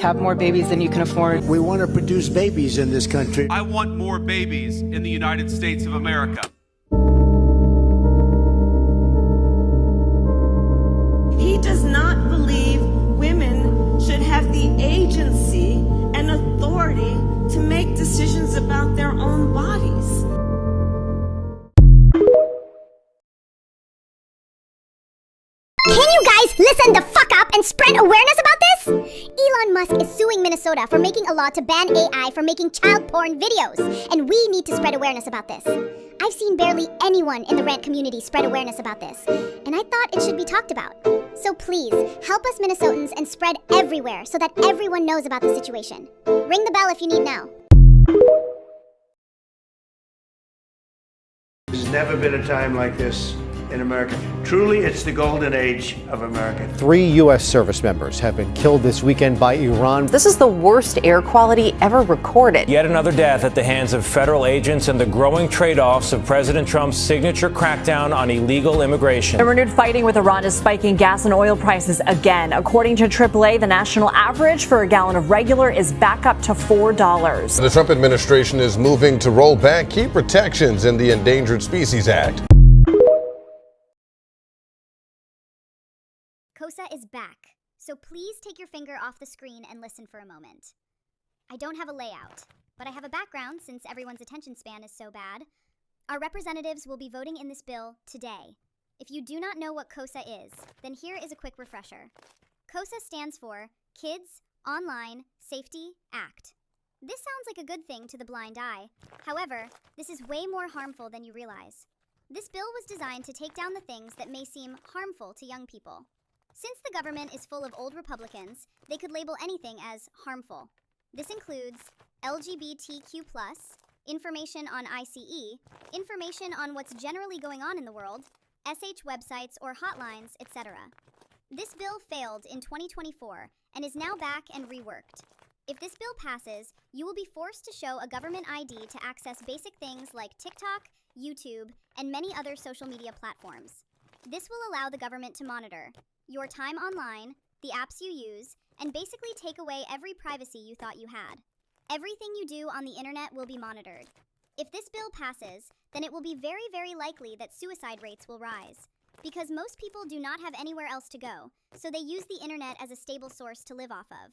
to have more babies than you can afford. We want to produce babies in this country. I want more babies in the United States of America. He does not believe women should have the agency and authority to make decisions about their own bodies. Can you guys listen the fuck up and spread awareness about this? Elon Musk is suing Minnesota for making a law to ban AI for making child porn videos, and we need to spread awareness about this. I've seen barely anyone in the rant community spread awareness about this, and I thought it should be talked about. So please, help us Minnesotans and spread everywhere so that everyone knows about the situation. Ring the bell if you need now. There's never been a time like this in America. Truly, it's the golden age of America. 3 U.S. service members have been killed this weekend by Iran. This is the worst air quality ever recorded. Yet another death at the hands of federal agents and the growing trade-offs of President Trump's signature crackdown on illegal immigration. The renewed fighting with Iran is spiking gas and oil prices again. According to AAA, the national average for a gallon of regular is back up to $4. The Trump administration is moving to roll back key protections in the Endangered Species Act. KOSA is back, so please take your finger off the screen and listen for a moment. I don't have a layout, but I have a background since everyone's attention span is so bad. Our representatives will be voting in this bill today. If you do not know what KOSA is, then here is a quick refresher. KOSA stands for Kids Online Safety Act. This sounds like a good thing to the blind eye. However, this is way more harmful than you realize. This bill was designed to take down the things that may seem harmful to young people. Since the government is full of old Republicans, they could label anything as harmful. This includes LGBTQ+, information on ICE, information on what's generally going on in the world, SH websites or hotlines, etc. This bill failed in 2024 and is now back and reworked. If this bill passes, you will be forced to show a government ID to access basic things like TikTok, YouTube, and many other social media platforms. This will allow the government to monitor your time online, the apps you use, and basically take away every privacy you thought you had. Everything you do on the internet will be monitored. If this bill passes, then it will be very, very likely that suicide rates will rise, because most people do not have anywhere else to go, so they use the internet as a stable source to live off of.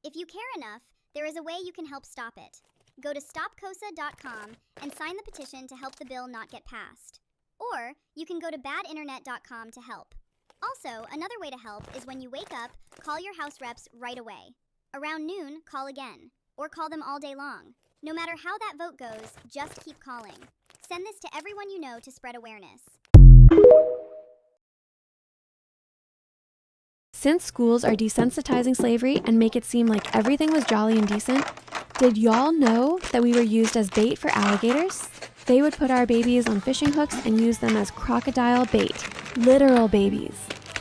If you care enough, there is a way you can help stop it. Go to stopkosa.com and sign the petition to help the bill not get passed. Or you can go to badinternet.com to help. Also, another way to help is when you wake up, call your house reps right away. Around noon, call again. Or call them all day long. No matter how that vote goes, just keep calling. Send this to everyone you know to spread awareness. Since schools are desensitizing slavery and make it seem like everything was jolly and decent, did y'all know that we were used as bait for alligators? They would put our babies on fishing hooks and use them as crocodile bait. Literal babies.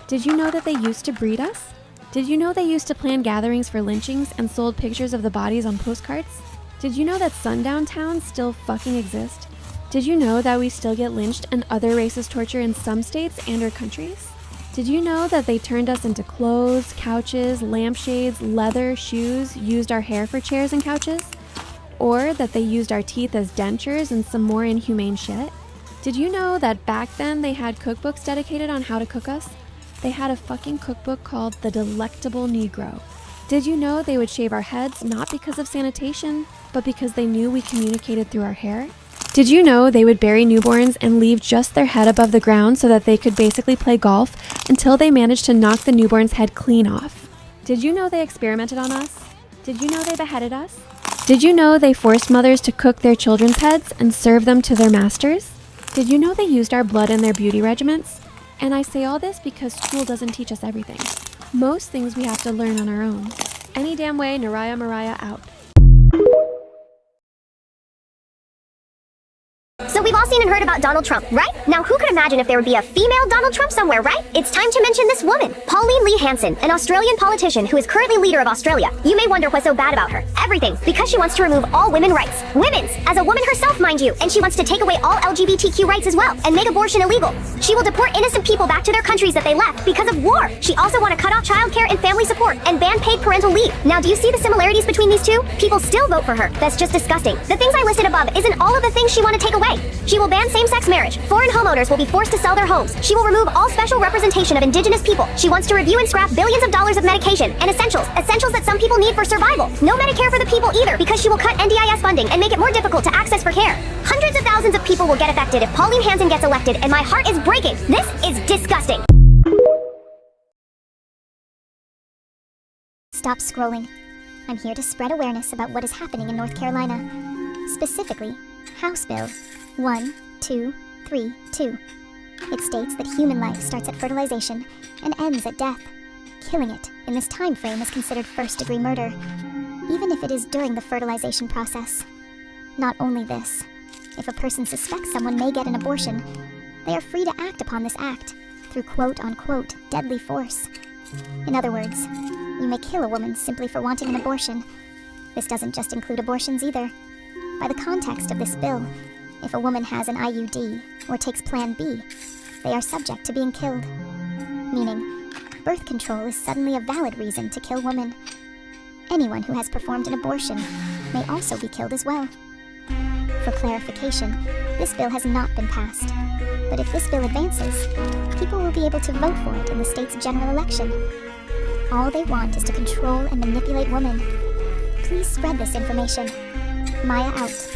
Did you know that they used to breed us? Did you know they used to plan gatherings for lynchings and sold pictures of the bodies on postcards? Did you know that sundown towns still fucking exist? Did you know that we still get lynched and other racist torture in some states and or countries? Did you know that they turned us into clothes, couches, lampshades, leather, shoes, used our hair for chairs and couches? Or that they used our teeth as dentures and some more inhumane shit? Did you know that back then they had cookbooks dedicated on how to cook us? They had a fucking cookbook called The Delectable Negro. Did you know they would shave our heads not because of sanitation, but because they knew we communicated through our hair? Did you know they would bury newborns and leave just their head above the ground so that they could basically play golf until they managed to knock the newborn's head clean off? Did you know they experimented on us? Did you know they beheaded us? Did you know they forced mothers to cook their children's heads and serve them to their masters? Did you know they used our blood in their beauty regimens? And I say all this because school doesn't teach us everything. Most things we have to learn on our own. Any damn way, Naraya Mariah out. So we've all seen and heard about Donald Trump, right? Now who could imagine if there would be a female Donald Trump somewhere, right? It's time to mention this woman, Pauline Lee Hanson, an Australian politician who is currently leader of Australia. You may wonder what's so bad about her. Everything, because she wants to remove all women rights. Women's, as a woman herself, mind you, and she wants to take away all LGBTQ rights as well, and make abortion illegal. She will deport innocent people back to their countries that they left because of war. She also wants to cut off childcare and family support, and ban paid parental leave. Now, do you see the similarities between these two? People still vote for her. That's just disgusting. The things I listed above isn't all of the things she wants to take away. She will ban same-sex marriage. Foreign homeowners will be forced to sell their homes. She will remove all special representation of indigenous people. She wants to review and scrap billions of dollars of medication and essentials that some people need for survival. No Medicare for the people either, because she will cut NDIS funding and make it more difficult to access for care. Hundreds of thousands of people will get affected if Pauline Hanson gets elected, and my heart is breaking. This is disgusting. Stop scrolling. I'm here to spread awareness about what is happening in North Carolina. Specifically, House Bill 1232. It states that human life starts at fertilization and ends at death. Killing it in this time frame is considered first-degree murder, even if it is during the fertilization process. Not only this, if a person suspects someone may get an abortion, they are free to act upon this act through quote-unquote deadly force. In other words, you may kill a woman simply for wanting an abortion. This doesn't just include abortions either. By the context of this bill, if a woman has an IUD or takes Plan B, they are subject to being killed. Meaning, birth control is suddenly a valid reason to kill women. Anyone who has performed an abortion may also be killed as well. For clarification, this bill has not been passed. But if this bill advances, people will be able to vote for it in the state's general election. All they want is to control and manipulate women. Please spread this information. Maya out.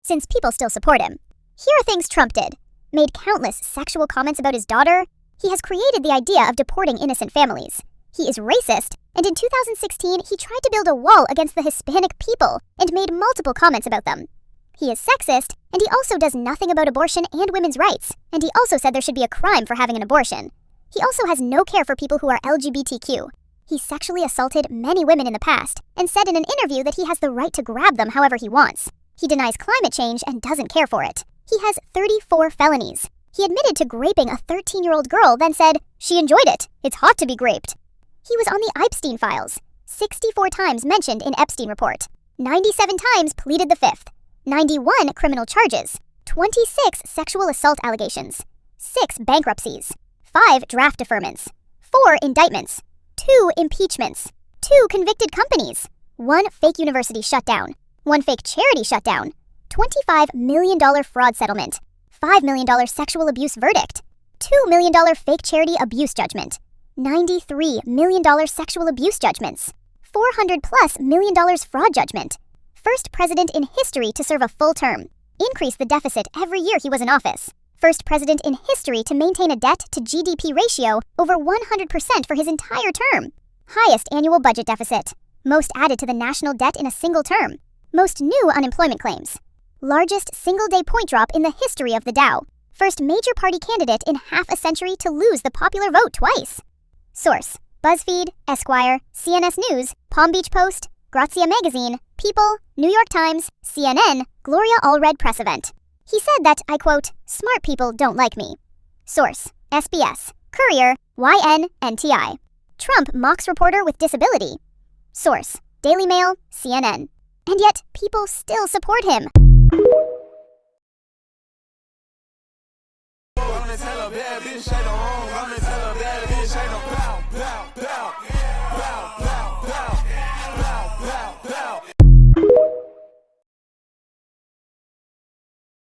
Since people still support him, here are things Trump did. Made countless sexual comments about his daughter. He has created the idea of deporting innocent families. He is racist, and in 2016, he tried to build a wall against the Hispanic people and made multiple comments about them. He is sexist, and he also does nothing about abortion and women's rights, and he also said there should be a crime for having an abortion. He also has no care for people who are LGBTQ. He sexually assaulted many women in the past, and said in an interview that he has the right to grab them however he wants. He denies climate change and doesn't care for it. He has 34 felonies. He admitted to graping a 13-year-old girl, then said, "She enjoyed it. It's hot to be graped." He was on the Epstein files, 64 times mentioned in Epstein report, 97 times pleaded the fifth, 91 criminal charges, 26 sexual assault allegations, 6 bankruptcies, 5 draft deferments, 4 indictments, 2 impeachments, 2 convicted companies, 1 fake university shutdown, 1 fake charity shutdown, $25 million fraud settlement, $5 million sexual abuse verdict, $2 million fake charity abuse judgment, $93 million sexual abuse judgments, $400+ million fraud judgment. First president in history to serve a full term. Increased the deficit every year he was in office. First president in history to maintain a debt to GDP ratio over 100% for his entire term. Highest annual budget deficit. Most added to the national debt in a single term. Most new unemployment claims. Largest single-day point drop in the history of the Dow. First major party candidate in half a century to lose the popular vote twice. Source: BuzzFeed, Esquire, CNS News, Palm Beach Post, Grazia Magazine, People, New York Times, CNN, Gloria Allred press event. He said that, I quote, "Smart people don't like me." Source: SBS, Courier, YNNTI. Trump mocks reporter with disability. Source: Daily Mail, CNN. And yet, people still support him. Tell a bad bitch, ain't no home. I'm gonna tell a bad bitch, ain't no pow, pow.